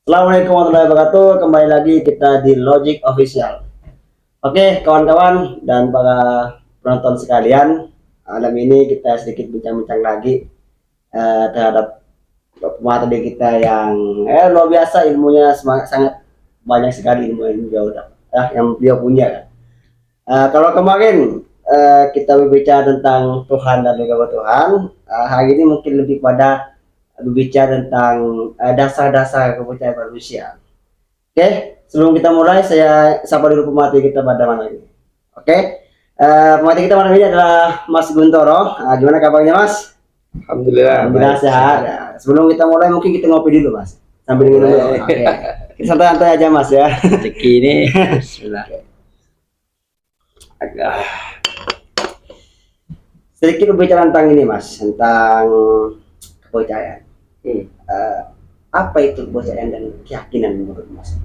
Assalamualaikum warahmatullahi wabarakatuh. Kembali lagi kita di Logic Official. Oke, kawan-kawan dan para penonton sekalian, malam ini kita sedikit bincang-bincang lagi terhadap pemateri kita yang luar biasa ilmunya, sangat banyak sekali ilmu yang jauh yang dia punya kan. Kalau kemarin kita berbicara tentang Tuhan dan juga Tuhan, hari ini mungkin lebih pada berbicara tentang dasar-dasar kepercayaan manusia. Oke, sebelum kita mulai, saya sapa dulu pemateri kita pada malam ini. Oke, pemateri kita malam ini adalah Mas Guntoro. Gimana kabarnya, Mas? Alhamdulillah sehat. Ya, sebelum kita mulai, mungkin kita ngopi dulu, Mas. Sambil minum dulu. Oke. Kita santai-santai aja, Mas ya. Rezeki ini. Bismillah. Agak sedikit berbicara tentang ini, Mas, tentang kepercayaan. Apa itu kepercayaan dan keyakinan menurut Mas?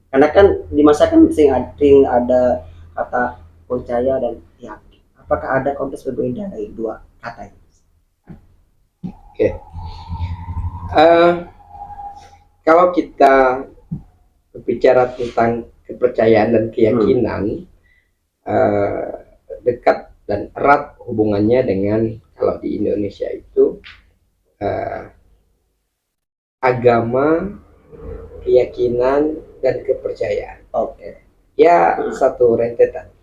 Karena kan di masa kan sering ada kata percaya dan yakin. Apakah ada konteks berbeda dari dua kata ini? Oke. Kalau kita berbicara tentang kepercayaan dan keyakinan, dekat dan erat hubungannya dengan kalau di Indonesia itu agama, keyakinan, dan kepercayaan. Oke. Ya, satu rentetan.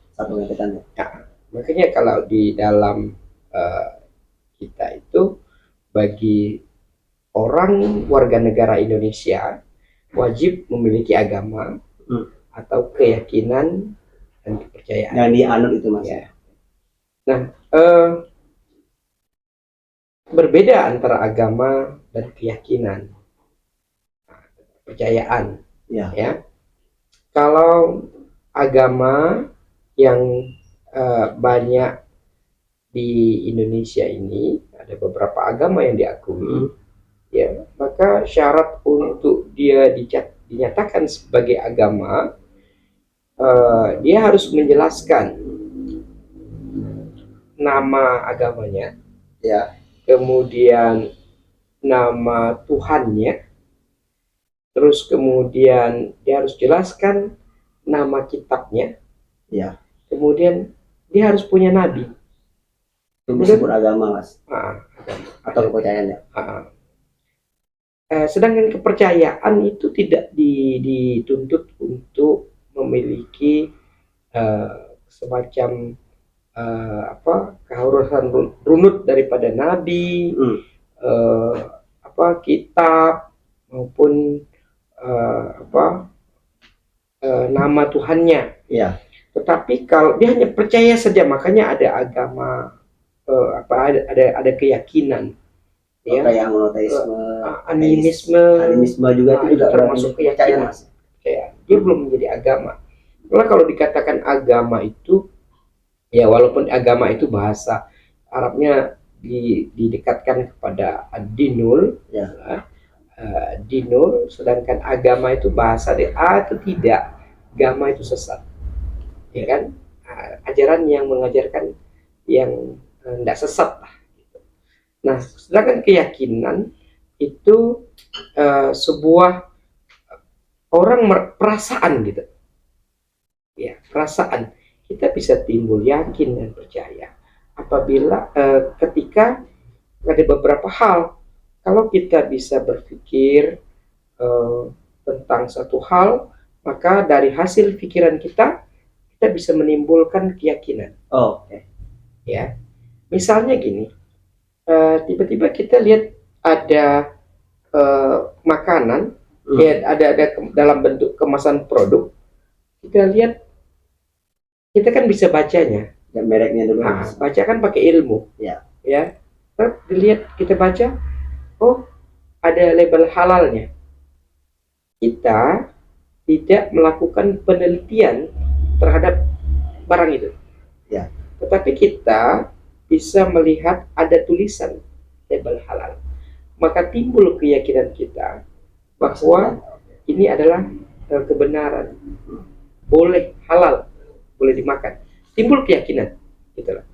Ya. Makanya kalau di dalam kita itu, bagi orang warga negara Indonesia wajib memiliki agama atau keyakinan dan kepercayaan. Yang dianut itu, Mas. Ya. Nah, berbeda antara agama dan keyakinan, kepercayaan. Ya. Kalau agama yang banyak di Indonesia ini, ada beberapa agama yang diakui, ya, maka syarat untuk dia dinyatakan sebagai agama, dia harus menjelaskan nama agamanya, ya, kemudian nama Tuhannya, terus kemudian dia harus jelaskan nama kitabnya, ya, kemudian dia harus punya nabi. Itu disebut agama, Mas. Agama. Atau kepercayaan ya. Sedangkan kepercayaan itu tidak dituntut untuk memiliki semacam keharusan runut daripada nabi, kitab maupun nama Tuhannya. Ya. Tetapi kalau dia hanya percaya saja, makanya ada agama, ada keyakinan. Ya, kayak monoteisme, animisme juga itu juga termasuk keyakinan. Dia belum menjadi agama. Karena kalau dikatakan agama itu, ya walaupun agama itu bahasa Arabnya didekatkan kepada ad-dinul, dinul, sedangkan agama itu bahasa itu tidak, agama itu sesat, ya kan, ajaran yang mengajarkan yang tidak sesat lah. Nah, sedangkan keyakinan itu sebuah orang perasaan gitu, ya, perasaan. Kita bisa timbul yakin dan percaya apabila ketika ada beberapa hal, kalau kita bisa berpikir tentang satu hal, maka dari hasil pikiran kita bisa menimbulkan keyakinan. Oke. Ya, misalnya gini. Tiba-tiba kita lihat ada makanan, ada dalam bentuk kemasan produk, kita lihat, kita kan bisa bacanya, dan mereknya dulu. Baca kan pakai ilmu, ya. Dilihat, kita baca, oh ada label halalnya. Kita tidak melakukan penelitian terhadap barang itu, ya. Tetapi kita bisa melihat ada tulisan label halal, maka timbul keyakinan kita bahwa ini adalah kebenaran, boleh halal, boleh dimakan. Timbul keyakinan, gitulah.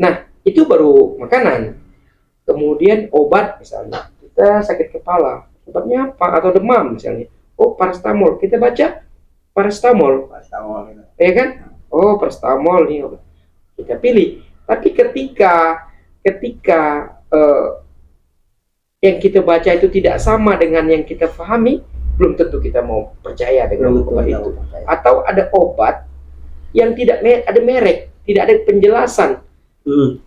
Nah, itu baru makanan. Kemudian obat, misalnya kita sakit kepala, obatnya apa, atau demam misalnya, Oh, paracetamol. Kita baca paracetamol, Paracetamol gitu. ya kan? Oh, paracetamol nih obat. Kita pilih. Tapi ketika yang kita baca itu tidak sama dengan yang kita pahami, belum tentu kita mau percaya dengan Belum obat tentu itu. kita percaya. Atau ada obat yang tidak ada merek, tidak ada penjelasan,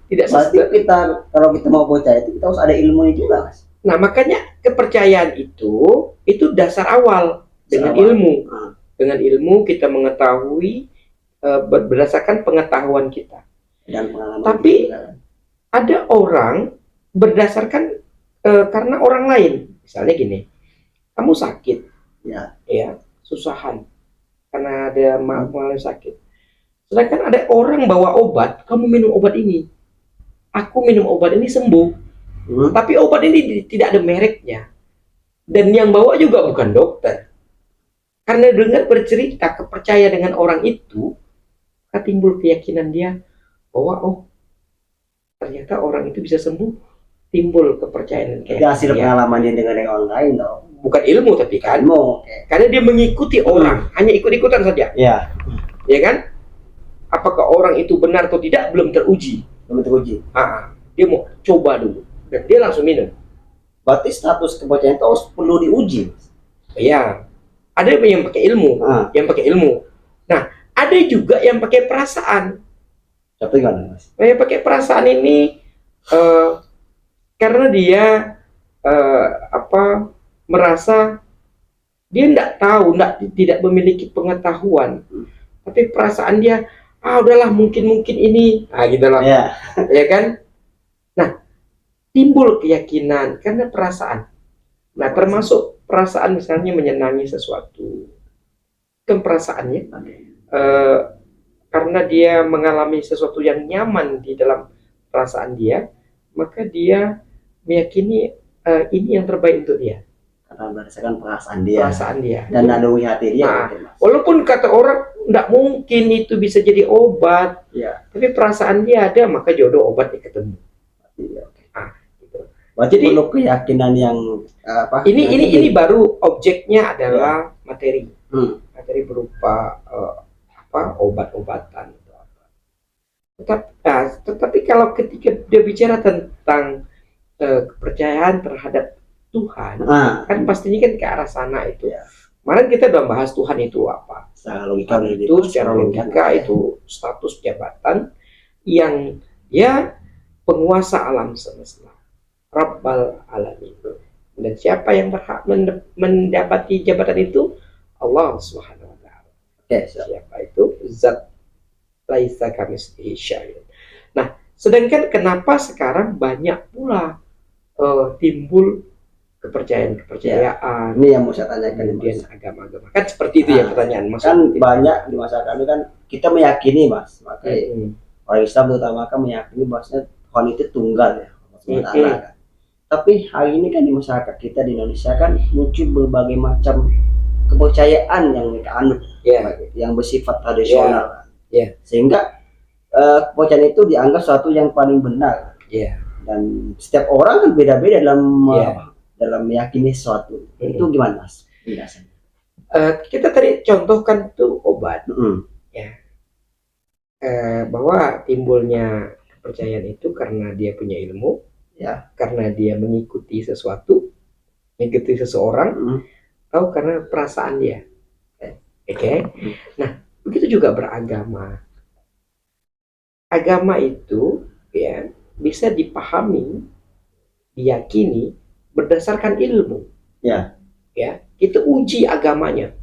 tidak Berarti kita kalau kita mau percaya itu kita harus ada ilmunya juga, Mas. Nah, makanya kepercayaan itu dasar awal dengan Dasar awal. ilmu. Ah. Dengan ilmu kita mengetahui berdasarkan pengetahuan kita. Dan pengalaman Tapi kita. ada orang berdasarkan karena orang lain. Misalnya gini, kamu sakit, Ya. susahan karena ada mengalami sakit. Sedangkan ada orang bawa obat, kamu minum obat ini, aku minum obat ini sembuh. Tapi obat ini tidak ada mereknya. Dan yang bawa juga bukan dokter. Karena dengar bercerita, kepercaya dengan orang itu, maka timbul keyakinan dia bahwa oh, ternyata orang itu bisa sembuh. Timbul kepercayaan Itu hasil pengalamannya dengan yang orang lain dong. Bukan ilmu tapi kan. Ilmu. Karena dia mengikuti orang, hanya ikut-ikutan saja. Ya. Ya kan? Apakah orang itu benar atau tidak belum teruji. Belum teruji. Dia mau coba dulu. Dan dia langsung minum. Berarti status kepercayaan itu harus perlu diuji. Iya. Ada yang pakai ilmu, Nah, ada juga yang pakai perasaan. Contoh gimana, Mas? Yang pakai perasaan ini karena dia merasa dia tidak memiliki pengetahuan, tapi perasaan dia, udahlah mungkin ini, gitu loh, ya kan? Nah, timbul keyakinan karena perasaan. Nah, termasuk perasaan misalnya menyenangi sesuatu, kan perasaannya, karena dia mengalami sesuatu yang nyaman di dalam perasaan dia, maka dia meyakini ini yang terbaik untuk dia. Karena berdasarkan perasaan dia. Dan naluri hati dia. Walaupun kata orang tidak mungkin itu bisa jadi obat, tapi perasaan dia ada, maka jodoh obatnya ketemu. Jadi perlu keyakinan yang ini baru objeknya adalah materi berupa obat-obatan. Tetapi kalau ketika dia bicara tentang kepercayaan terhadap Tuhan, kan pastinya kan ke arah sana itu. Kemarin kita udah bahas Tuhan itu apa. Secara logika itu status jabatan yang penguasa alam semesta. Rabbal alamin. Dan siapa yang berhak mendapati jabatan itu? Allah Subhanahu wa taala. Siapa itu? Zat laisa kamitslihi syai'. Nah, sedangkan kenapa sekarang banyak pula timbul kepercayaan. Ini yang mau saya tanyakan, kemudian agama-agama. Kan seperti itu ya pertanyaan Mas. Kan banyak di masyarakat itu kan kita meyakini, Mas. Makanya orang Islam terutama kan meyakini bahwasanya Tuhan itu tunggal ya. Tapi hari ini kan di masyarakat kita di Indonesia kan muncul berbagai macam kepercayaan yang mereka anut, yang bersifat tradisional, sehingga kepercayaan itu dianggap suatu yang paling benar. Dan setiap orang kan beda-beda dalam meyakini sesuatu. Itu gimana, Mas? Kita tadi contohkan tuh obat, bahwa timbulnya kepercayaan itu karena dia punya ilmu. Karena dia mengikuti sesuatu, mengikuti seseorang, atau karena perasaan dia. Nah, begitu juga beragama. Agama itu bisa dipahami, diyakini berdasarkan ilmu. Kita uji agamanya,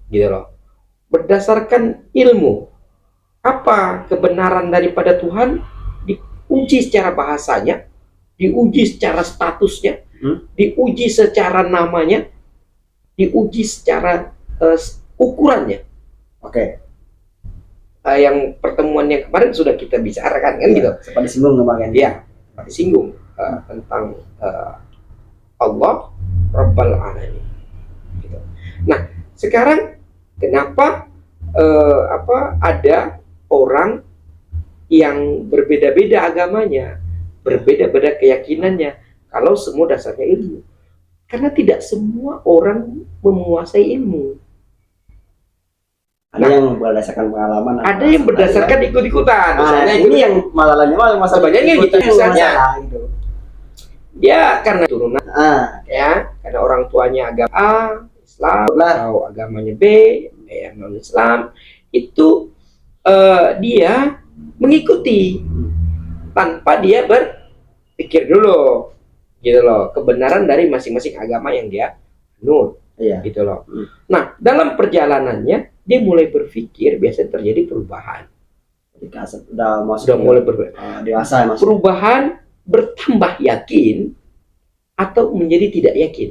gitu loh. Berdasarkan ilmu, apa kebenaran daripada Tuhan diuji secara bahasanya. Diuji secara statusnya, diuji secara namanya, diuji secara ukurannya. Yang pertemuan yang kemarin sudah kita bicarakan kan gitu. Sempat disinggung kemarin. Disinggung tentang Allah Rabbal Alamin. Gitu. Nah, sekarang kenapa ada orang yang berbeda-beda agamanya, berbeda-beda keyakinannya, kalau semua dasarnya ilmu. Karena tidak semua orang menguasai ilmu. Ada yang berdasarkan pengalaman, Ada yang berdasarkan ikut-ikutan. Nah, Misalnya ini yang masalahnya malah masalah Sebenarnya ikut gitu, yang misalnya. masalah gitu. dia karena turunan Ya, karena orang tuanya agama A, Islam, Nah. atau agamanya B, yang non Islam, itu dia mengikuti tanpa dia berpikir dulu, gitu loh, kebenaran dari masing-masing agama yang dia anut, iya. gitu loh. Nah, dalam perjalanannya dia mulai berpikir, biasanya terjadi perubahan. Udah masuk Sudah mulai dewasa masuk. perubahan, bertambah yakin atau menjadi tidak yakin.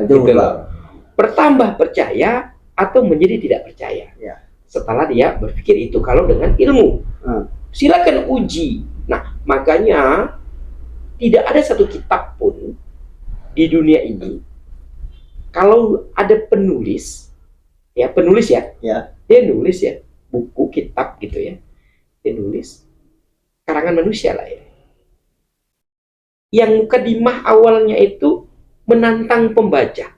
Itu Gitu loh. Bertambah percaya atau menjadi tidak percaya. Ya. Setelah dia berpikir itu, kalau dengan ilmu. Silakan uji. Nah, makanya tidak ada satu kitab pun di dunia ini, kalau ada penulis ya, dia nulis ya, buku, kitab gitu ya, dia nulis karangan manusia lah ya, yang mukadimah awalnya itu menantang pembaca.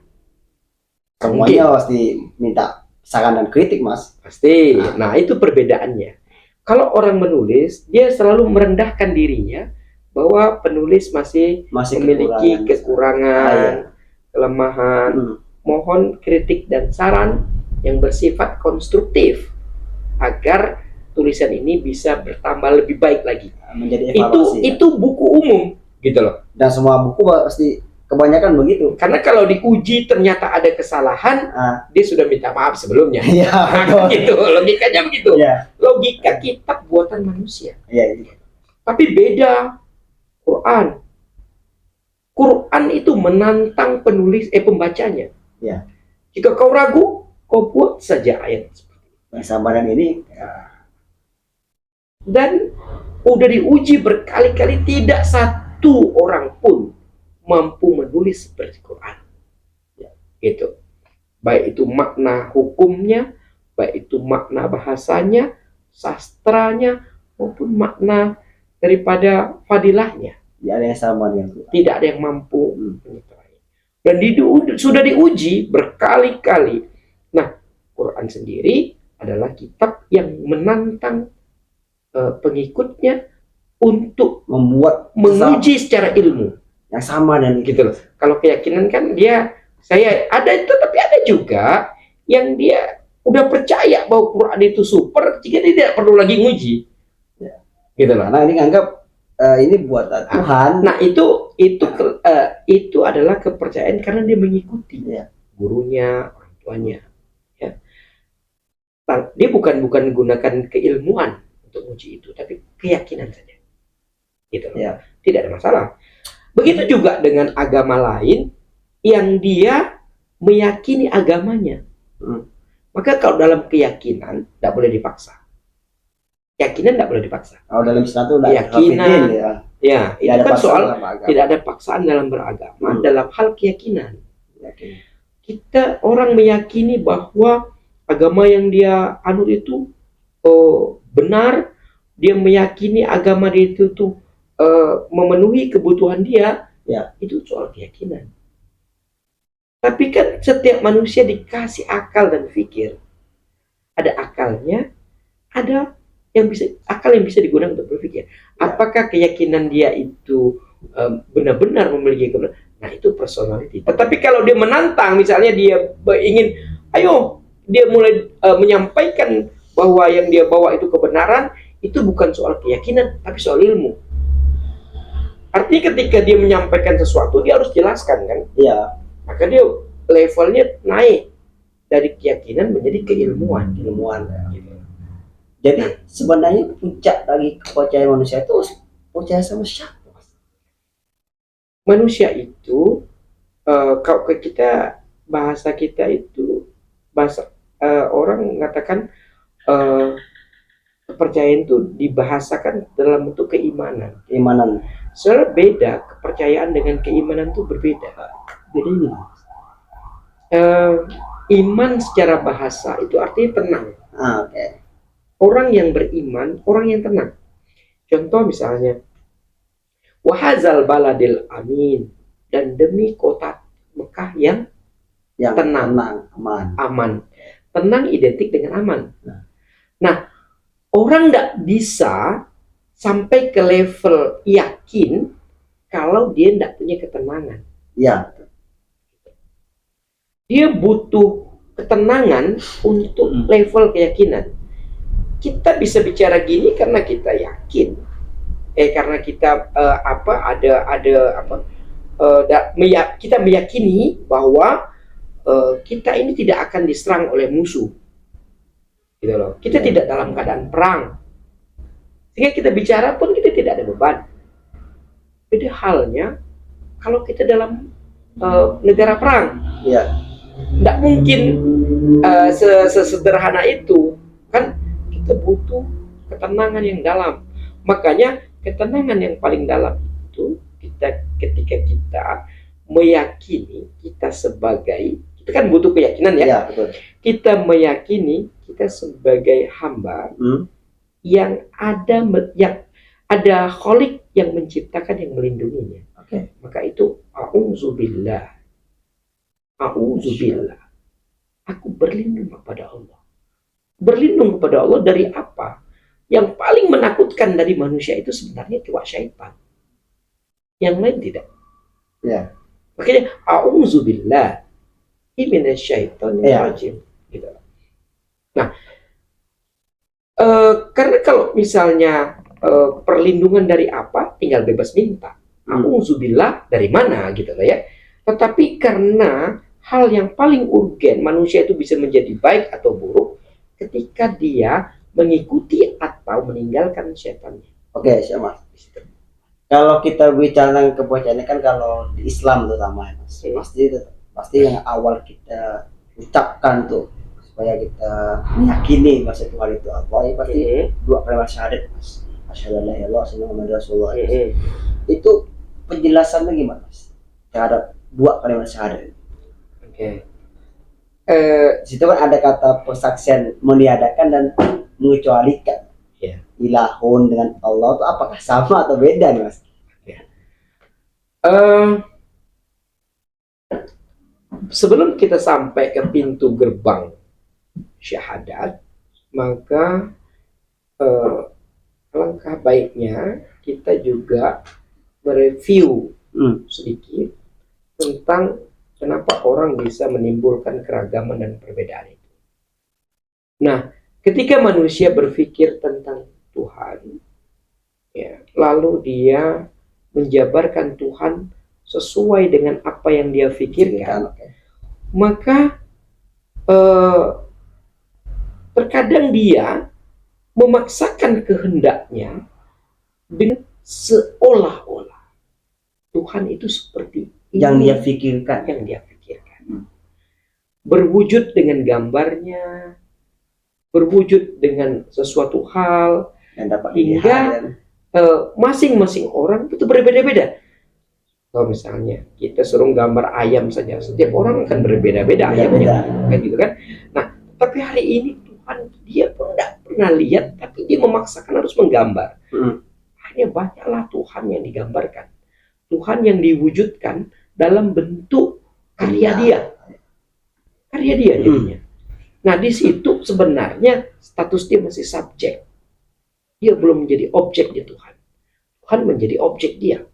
Semuanya pasti minta saran dan kritik, Mas. Pasti. Nah, itu perbedaannya. Kalau orang menulis, dia selalu merendahkan dirinya bahwa penulis masih memiliki kekurangan, kelemahan. Mohon kritik dan saran yang bersifat konstruktif agar tulisan ini bisa bertambah lebih baik lagi. Menjadi evaluasi. Itu buku umum, gitu loh. Dan semua buku pasti kebanyakan begitu. Karena kalau diuji ternyata ada kesalahan, dia sudah minta maaf sebelumnya. Iya, gitu. Logikanya begitu. Ya. Logika kitab buatan manusia. Iya. Tapi beda Quran. Quran itu menantang pembacanya. Ya. Jika kau ragu, kau buat saja ayat. Kesabaran ini. Dan udah diuji berkali-kali, tidak satu orang pun mampu menulis seperti Quran. Gitu. Baik itu makna hukumnya, baik itu makna bahasanya, sastranya, maupun makna daripada fadilahnya. Tidak ada yang sama dengan Quran. Tidak ada yang mampu menyertai. Dan sudah diuji berkali-kali. Nah, Quran sendiri adalah kitab yang menantang pengikutnya untuk menguji secara ilmu. Yang sama dan gitu loh. Kalau keyakinan kan saya ada itu, tapi ada juga yang dia udah percaya bahwa Quran itu super, jika dia tidak perlu lagi nguji. Ya. Gitu loh. Karena ini anggap ini buatan Tuhan. Nah, itu adalah kepercayaan karena dia mengikuti gurunya, orang tuanya. Ya. Nah, dia bukan gunakan keilmuan untuk uji itu, tapi keyakinan saja. Gitu loh. Ya. Tidak ada masalah. Begitu juga dengan agama lain yang dia meyakini agamanya. Maka kalau dalam keyakinan tidak boleh dipaksa. Keyakinan tidak boleh dipaksa. Kalau dalam Islam itu keyakinan, itu kan soal tidak ada paksaan dalam beragama, dalam hal keyakinan. Kita orang meyakini bahwa agama yang dia anut itu benar, dia meyakini agama dia itu tuh memenuhi kebutuhan dia, itu soal keyakinan. Tapi kan setiap manusia dikasih akal dan pikir. Ada akalnya, ada akal yang bisa digunakan untuk berpikir. Apakah keyakinan dia itu benar-benar memiliki kebenaran? Nah, itu personality. Tetapi kalau dia menantang, misalnya dia ingin, dia mulai menyampaikan bahwa yang dia bawa itu kebenaran, itu bukan soal keyakinan, tapi soal ilmu. Artinya ketika dia menyampaikan sesuatu, dia harus jelaskan kan? Iya. Maka dia levelnya naik dari keyakinan menjadi keilmuan. Gitu. Jadi sebenarnya puncak dari kepercayaan manusia itu percaya sama siapa? Manusia itu, kalau kita bahasa kita itu orang mengatakan kepercayaan itu dibahasakan dalam bentuk keimanan. Soalnya beda, kepercayaan dengan keimanan itu berbeda. Bedanya iman secara bahasa itu artinya tenang. Okay. Orang yang beriman, orang yang tenang. Contoh misalnya, wahazal baladil amin, dan demi kota Mekah yang tenang. Aman. Aman. Tenang identik dengan aman. Nah. Nah, orang nggak bisa sampai ke level yakin kalau dia nggak punya ketenangan. Ya. Dia butuh ketenangan untuk level keyakinan. Kita bisa bicara gini karena kita yakin. Karena kita kita meyakini bahwa kita ini tidak akan diserang oleh musuh. Gitu loh. Kita tidak dalam keadaan perang. Sehingga kita bicara pun kita tidak ada beban. Beda halnya kalau kita dalam negara perang. Iya. Nggak mungkin sesederhana itu. Kan kita butuh ketenangan yang dalam. Makanya ketenangan yang paling dalam itu ketika kita meyakini kita kan butuh keyakinan ya. Iya, betul. Kita meyakini kita sebagai hamba yang ada Khalik yang menciptakan, yang melindunginya. Oke. Maka itu a'udzubillah. Aku berlindung kepada Allah. Berlindung kepada Allah dari apa? Yang paling menakutkan dari manusia itu sebenarnya cuma syaitan. Yang lain tidak. Ya. Makanya a'udzubillah minasyaitonir rajim. Gitu. Nah, karena kalau misalnya perlindungan dari apa, tinggal bebas minta. A'udzubillah dari mana gitu loh ya. Tetapi karena hal yang paling urgen manusia itu bisa menjadi baik atau buruk ketika dia mengikuti atau meninggalkan syaitannya. Oke, siap Mas. Kalau kita bicara tentang kebaikan kan kalau di Islam terutama ya, Mas. Pasti yang awal kita ucapkan tuh supaya kita meyakini bahwa Tuhan itu Allah, ya pasti dua kalimat syahadat, Mas. Asyhadu an la ilaha illallah wa asyhadu anna Muhammadar Rasulullah. Itu penjelasannya gimana, Mas? Terhadap dua kalimat syahadat. Oke. Situ kan ada kata persaksian meniadakan dan mengecualikan. Ya. Ilahun dengan Allah itu apakah sama atau beda nih, Mas? Ya. Sebelum kita sampai ke pintu gerbang syahadat, maka alangkah baiknya kita juga mereview sedikit tentang kenapa orang bisa menimbulkan keragaman dan perbedaan itu. Nah, ketika manusia berpikir tentang Tuhan, ya, lalu dia menjabarkan Tuhan sesuai dengan apa yang dia pikirkan, maka terkadang dia memaksakan kehendaknya dengan seolah-olah Tuhan itu seperti yang dia pikirkan, berwujud dengan gambarnya, berwujud dengan sesuatu hal, hingga masing-masing orang itu berbeda-beda. Kalau misalnya kita suruh gambar ayam saja, setiap orang akan berbeda-beda ayamnya, kan gitu kan. Nah, tapi hari ini Tuhan dia pun tidak pernah lihat, tapi dia memaksakan harus menggambar. Hanya banyaklah Tuhan yang digambarkan, Tuhan yang diwujudkan dalam bentuk karya dia jadinya. Nah, di situ sebenarnya status dia masih subjek. Dia belum menjadi objek di Tuhan. Tuhan menjadi objek dia.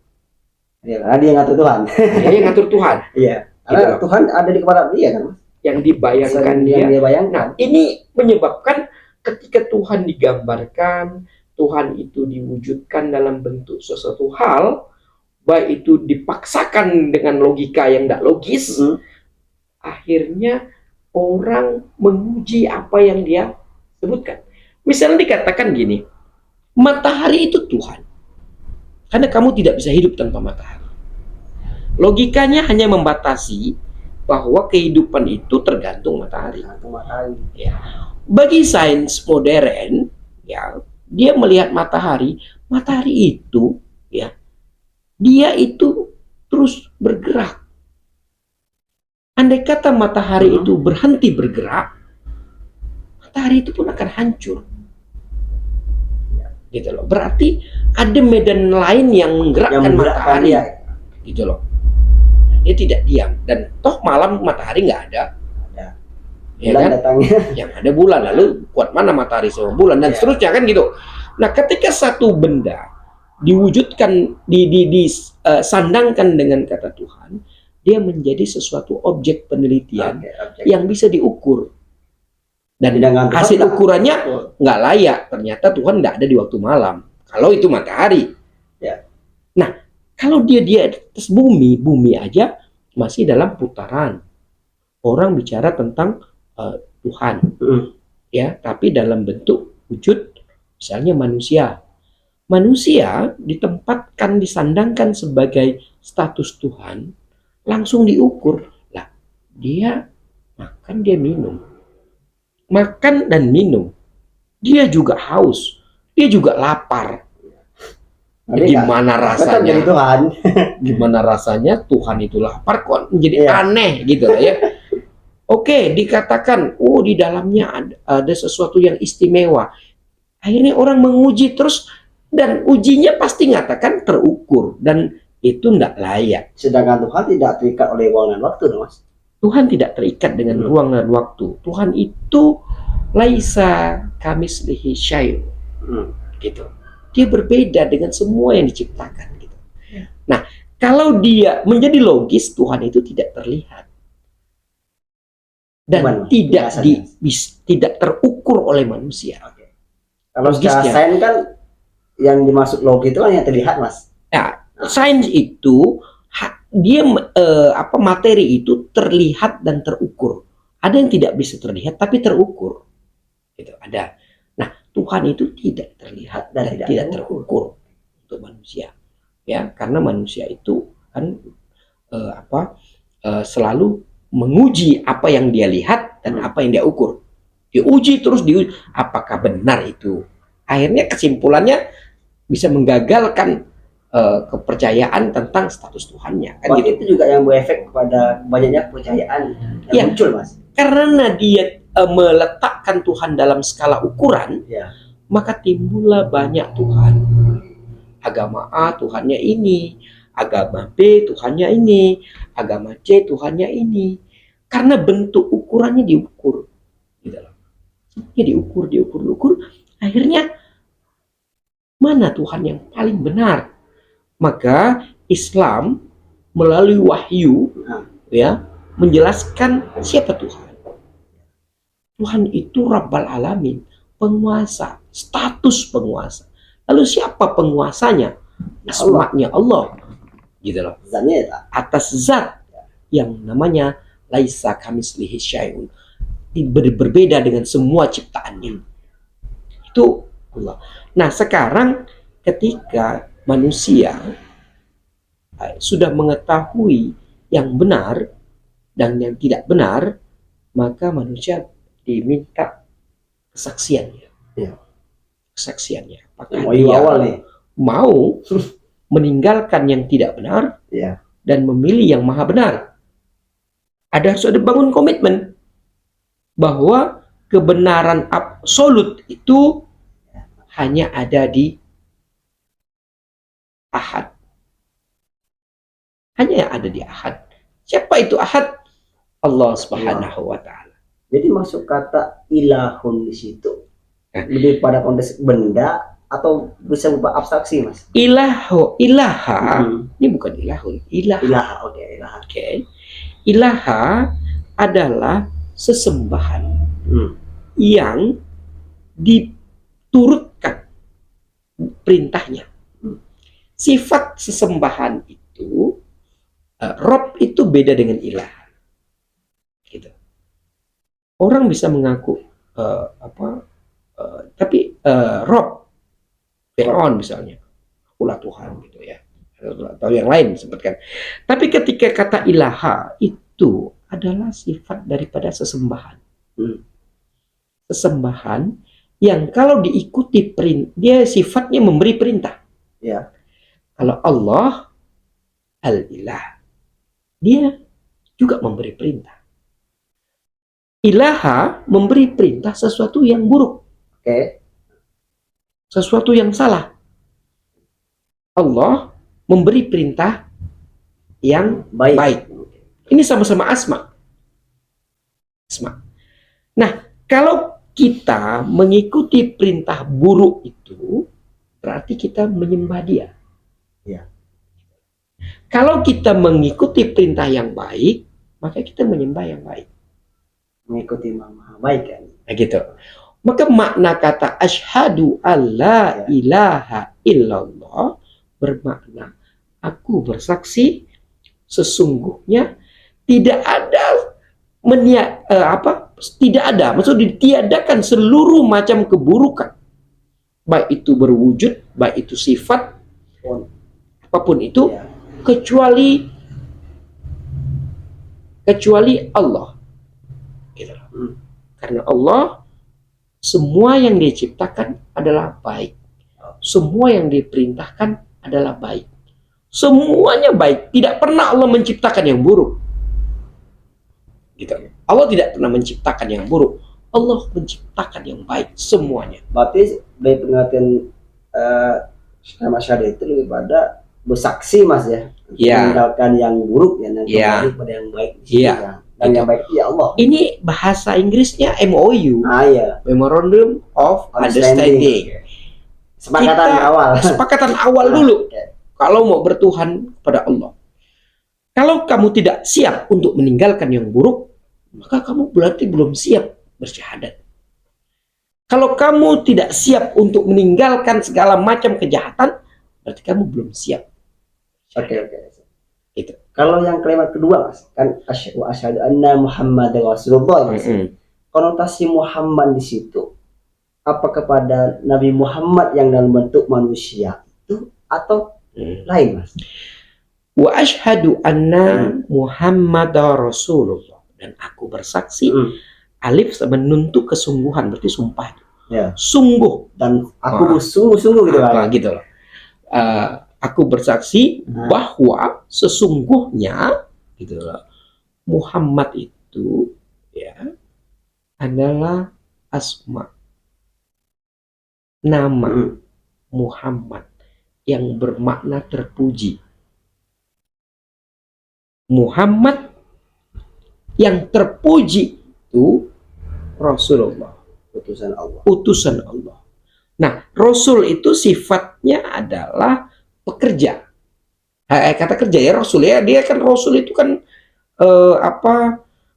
Ya, karena dia ngatur Tuhan. Dia yang ngatur Tuhan. Iya. Karena gitu, Tuhan ada di kepala dia kan, Mas? Yang dibayangkan dia. Nah, ini menyebabkan ketika Tuhan digambarkan, Tuhan itu diwujudkan dalam bentuk sesuatu hal, baik itu dipaksakan dengan logika yang tidak logis, akhirnya orang menguji apa yang dia sebutkan. Misalnya dikatakan gini, matahari itu Tuhan, karena kamu tidak bisa hidup tanpa matahari. Logikanya hanya membatasi bahwa kehidupan itu tergantung matahari. Ya. Bagi sains modern, ya, dia melihat matahari itu, ya, dia itu terus bergerak. Andai kata matahari itu berhenti bergerak, matahari itu pun akan hancur. Gitu loh. Berarti ada medan lain yang menggerakkan matahari. Gitu loh. dia tidak diam. Dan toh malam matahari nggak ada, Ada. ya Bulan kan? datangnya. Yang ada bulan, lalu kuat mana matahari sama bulan dan Ya. seterusnya kan gitu. Nah, ketika satu benda diwujudkan, disandangkan dengan kata Tuhan, dia menjadi sesuatu objek penelitian Oke, oke. yang bisa diukur. Dan Dengan Tuhan hasil nggak- ukurannya nggak layak. Ternyata Tuhan nggak ada di waktu malam. Kalau itu matahari. Ya. Nah, kalau dia di atas bumi, bumi aja masih dalam putaran. Orang bicara tentang Tuhan, ya, tapi dalam bentuk wujud, misalnya manusia. Manusia ditempatkan, disandangkan sebagai status Tuhan, langsung diukur. Lah, dia makan, dia minum. Makan dan minum. Dia juga haus. Dia juga lapar. Tapi Gimana nggak tetap jadi rasanya? Tuhan. Gimana rasanya Tuhan itu lapar kok menjadi Iya. aneh gitu lah ya. Oke, dikatakan, oh di dalamnya ada sesuatu yang istimewa. Akhirnya orang menguji terus, dan ujinya pasti ngatakan terukur, dan itu tidak layak. Sedangkan Tuhan tidak terikat oleh ruang dan waktu, Mas. Tuhan tidak terikat dengan ruang dan waktu. Tuhan itu laisa kamislihi syai', gitu. Dia berbeda dengan semua yang diciptakan gitu. Nah, kalau dia menjadi logis, Tuhan itu tidak terlihat dan Gimana? tidak terukur oleh manusia. Kalau secara Logisnya. sains kan yang dimaksud logis itu kan yang terlihat, Mas. Ya, sains itu dia materi itu terlihat dan terukur. Ada yang tidak bisa terlihat tapi terukur. Gitu, ada. Nah, Tuhan itu tidak terlihat dan tidak terukur untuk manusia. Ya, karena manusia itu kan selalu menguji apa yang dia lihat dan apa yang dia ukur. Diuji terus, apakah benar itu. Akhirnya kesimpulannya bisa menggagalkan kepercayaan tentang status Tuhannya kan gitu. Itu juga yang berefek kepada banyaknya kepercayaan yang muncul, Mas. Karena dia meletakkan Tuhan dalam skala ukuran, maka timbullah banyak Tuhan. Agama A Tuhannya ini, agama B Tuhannya ini, agama C Tuhannya ini. Karena bentuk ukurannya diukur. Gitu loh. Ya, diukur. Akhirnya mana Tuhan yang paling benar? Maka Islam melalui wahyu ya menjelaskan siapa Tuhan. Tuhan itu Rabbal Alamin, penguasa, status penguasa. Lalu siapa penguasanya? Asma'nya Allah. Gitu loh. Zatnya atas zat yang namanya laisa kamislihi syai'un. Berbeda dengan semua ciptaannya. Itu Allah. Nah, sekarang ketika manusia sudah mengetahui yang benar dan yang tidak benar, maka manusia diminta kesaksiannya. Kesaksiannya. Apakah dia mau meninggalkan yang tidak benar dan memilih yang maha benar? Harus ada bangun komitmen bahwa kebenaran absolut itu hanya ada di Ahad. Hanya yang ada di Ahad. Siapa itu Ahad? Allah Subhanahu wa Ta'ala. Jadi masuk kata ilahun di situ. Lebih pada konteks benda atau bisa berupa abstraksi, Mas? Ilaha. Ini bukan ilahun. Ilaha. Oke. Ilaha adalah sesembahan yang diturutkan perintahnya. Sifat sesembahan itu, Rob itu beda dengan ilah. Gitu. Orang bisa mengaku tapi Rob, Fir'aun misalnya, akulah Tuhan gitu ya. Atau yang lain disebutkan. Tapi ketika kata ilaha itu adalah sifat daripada sesembahan. Sesembahan yang kalau diikuti dia sifatnya memberi perintah. Kalau Allah al-ilah, dia juga memberi perintah. Ilaha memberi perintah sesuatu yang buruk. Sesuatu yang salah. Allah memberi perintah yang Baik. baik. Ini sama-sama asma. Asma. Nah, kalau kita mengikuti perintah buruk itu, berarti kita menyembah dia. Ya. Kalau kita mengikuti perintah yang baik, maka kita menyembah yang baik. Mengikuti Maha baik kan. Nah, gitu. Maka makna kata asyhadu alla ilaha illallah bermakna aku bersaksi sesungguhnya tidak ada tidak ada, maksudnya ditiadakan seluruh macam keburukan, baik itu berwujud, baik itu sifat, apapun itu, Ya. kecuali Allah. Gitu. Karena Allah semua yang diciptakan adalah baik, semua yang diperintahkan adalah baik, semuanya baik. Tidak pernah Allah menciptakan yang buruk. Gitu. Allah tidak pernah menciptakan yang buruk. Allah menciptakan yang baik semuanya. Berarti dari pengertian nama syahadat itu lebih pada bersaksi mas ya. Ya. Meninggalkan yang buruk ya, dan Ya. kembali pada yang baik. Ya. Dan yang baik ya Allah. Ini bahasa Inggrisnya MOU, Ya. Memorandum of Understanding. Sepakatan Kita awal. Kesepakatan awal dulu. Oke. Kalau mau bertuhan kepada Allah. Kalau kamu tidak siap untuk meninggalkan yang buruk, maka kamu berarti belum siap bersyahadat. Kalau kamu tidak siap untuk meninggalkan segala macam kejahatan, berarti kamu belum siap. Oke. Itu. Kalau yang kalimat kedua mas, kan asyhadu anna Muhammadar Rasulullah. Mas. Konotasi Muhammad di situ apa kepada Nabi Muhammad yang dalam bentuk manusia itu atau lain mas? Wa asyhadu anna Muhammadar Rasulullah, dan aku bersaksi. Alif menuntut kesungguhan, berarti sumpah. Ya. Sungguh, Dan aku sungguh-sungguh gitu kan. gitu loh. Aku bersaksi bahwa sesungguhnya gitu loh, Muhammad itu ya adalah asma, nama Muhammad yang bermakna terpuji. Muhammad yang terpuji itu Rasulullah, utusan Allah. Nah, Rasul itu sifatnya adalah pekerja. Kata kerja ya Rasul ya, dia kan Rasul itu kan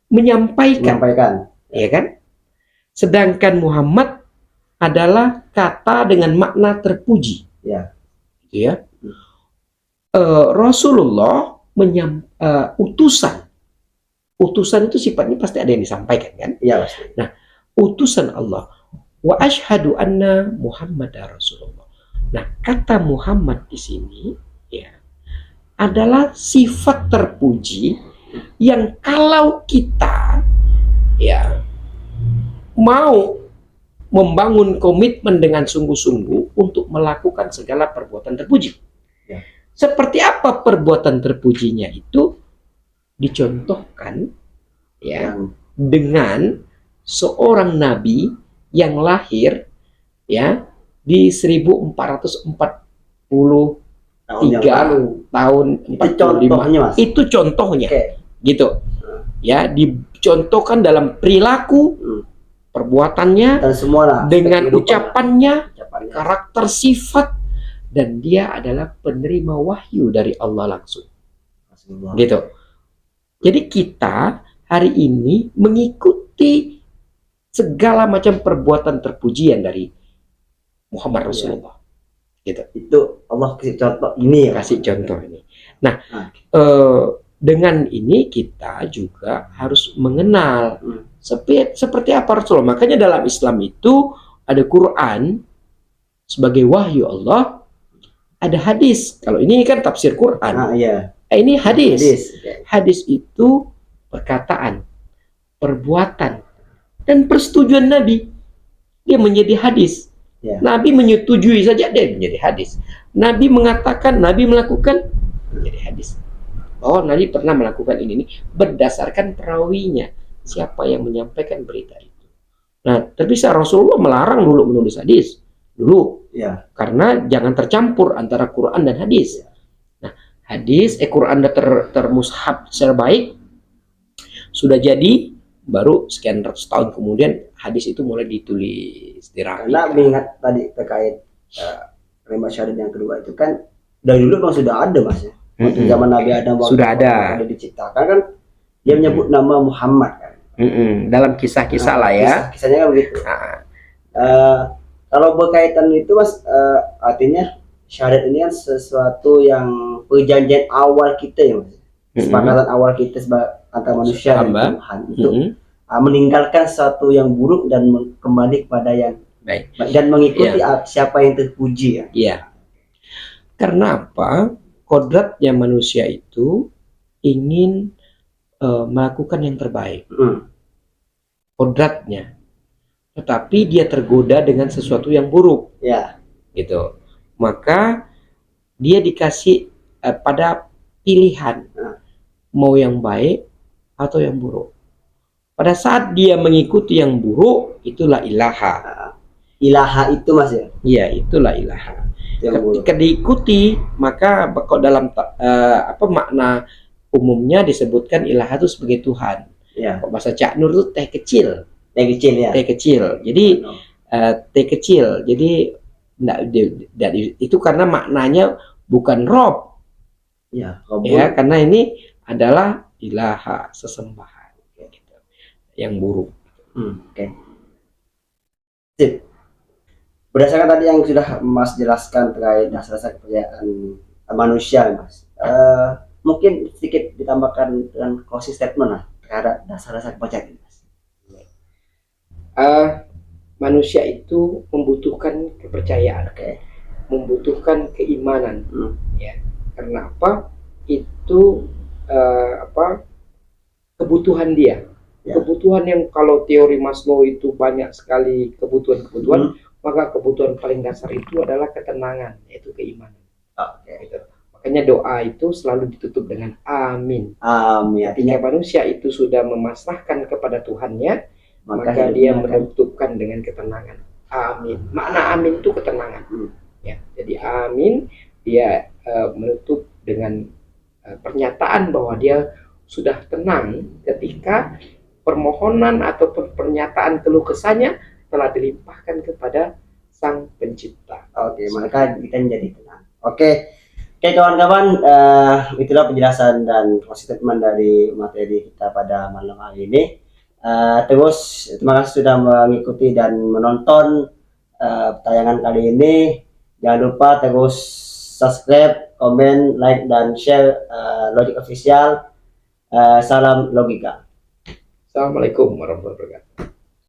menyampaikan, ya kan? Sedangkan Muhammad adalah kata dengan makna terpuji. Ya. Gitu ya. Rasulullah utusan. Utusan itu sifatnya pasti ada yang disampaikan kan? Iya pasti. Nah, utusan Allah. Wa asyhadu anna Muhammadar Rasulullah. Nah, kata Muhammad di sini ya adalah sifat terpuji yang kalau kita ya mau membangun komitmen dengan sungguh-sungguh untuk melakukan segala perbuatan terpuji. Ya. Seperti apa perbuatan terpujinya itu? Dicontohkan ya dengan seorang nabi yang lahir ya di 1443 tahun 45. Itu contohnya. Gitu. Ya, dicontohkan dalam perilaku, perbuatannya, dan semua dengan ucapannya, karakter sifat, dan dia adalah penerima wahyu dari Allah langsung. Gitu. Jadi kita hari ini mengikuti segala macam perbuatan terpujian dari Muhammad Rasulullah. Gitu. Itu Allah kasih contoh ini ya. Kasih contoh ini. Nah, dengan ini kita juga harus mengenal seperti apa Rasulullah. Makanya dalam Islam itu ada Quran sebagai wahyu Allah, ada hadis. Kalau ini kan tafsir Quran. Iya. Ini hadis. Hadis itu perkataan, perbuatan, dan persetujuan Nabi. Dia menjadi hadis. Ya. Nabi menyetujui saja dia menjadi hadis. Nabi mengatakan, Nabi melakukan, menjadi hadis. Oh, Nabi pernah melakukan ini berdasarkan perawinya. Siapa yang menyampaikan berita itu. Nah, terpisah Rasulullah melarang dulu menulis hadis. Dulu. Ya. Karena jangan tercampur antara Quran dan hadis. Ya. Nah, hadis, Quran udah termushaf secara baik, sudah jadi, baru sekian ratus tahun kemudian hadis itu mulai ditulis, Karena dirapikan. mengingat tadi terkait kalimat syahadat yang kedua itu kan dari dulu memang sudah ada mas ya. Waktu Mm-mm. zaman Nabi Adam waktu Sudah ada. diciptakan kan dia menyebut nama Muhammad kan. Dalam kisah-kisah lah ya. Kisahnya kan begitu. Nah, Kalau berkaitan itu mas, artinya syahadat ini kan sesuatu yang perjanjian awal kita ya mas. Kesepakatan awal kita antara manusia dan Tuhan untuk meninggalkan sesuatu yang buruk dan kembali kepada yang baik. Dan mengikuti siapa yang terpuji ya. Iya. Karena apa? Kodratnya manusia itu ingin melakukan yang terbaik. Kodratnya. Tetapi dia tergoda dengan sesuatu yang buruk. Ya. Gitu. Maka dia dikasih pada pilihan mau yang baik atau yang buruk. Pada saat dia mengikuti yang buruk, itulah ilaha. Ilaha itu mas ya? Iya, itulah ilaha. Ketika diikuti, maka kok dalam makna umumnya disebutkan ilaha itu sebagai Tuhan. Ya. Bahasa Cak Nur itu teh kecil. Teh kecil ya. Teh kecil. Jadi teh kecil. Jadi itu karena maknanya bukan Rob. Ya, ya, karena ini adalah ilaha, sesembahan gitu. Yang buruk. Oke. Sip. Berdasarkan tadi yang sudah Mas jelaskan terkait dasar-dasar kepercayaan manusia, Mas. Mungkin sedikit ditambahkan dengan closing statement lah terhadap dasar-dasar kepercayaan, Mas. Manusia itu membutuhkan kepercayaan, membutuhkan keimanan, ya. Karena apa? Itu kebutuhan dia. Kebutuhan yang kalau teori Maslow itu banyak sekali kebutuhan-kebutuhan. Maka kebutuhan paling dasar itu adalah ketenangan, yaitu keimanan. Gitu. Makanya doa itu selalu ditutup dengan amin. Amin. Ketika manusia itu sudah memasrahkan kepada Tuhannya, maka dia menutupkan dengan ketenangan. Amin. Makna amin itu ketenangan. Ya, jadi amin dia menutup dengan pernyataan bahwa dia sudah tenang ketika permohonan atau pernyataan keluh kesahnya telah dilimpahkan kepada Sang Pencipta. Oke, maka kita menjadi tenang. Oke, kawan-kawan, itulah penjelasan dan statement dari materi kita pada malam hari ini. Terus terima kasih sudah mengikuti dan menonton tayangan kali ini. Jangan lupa terus subscribe, komen, like, dan share Logic Official. Salam logika. Assalamualaikum warahmatullahi wabarakatuh.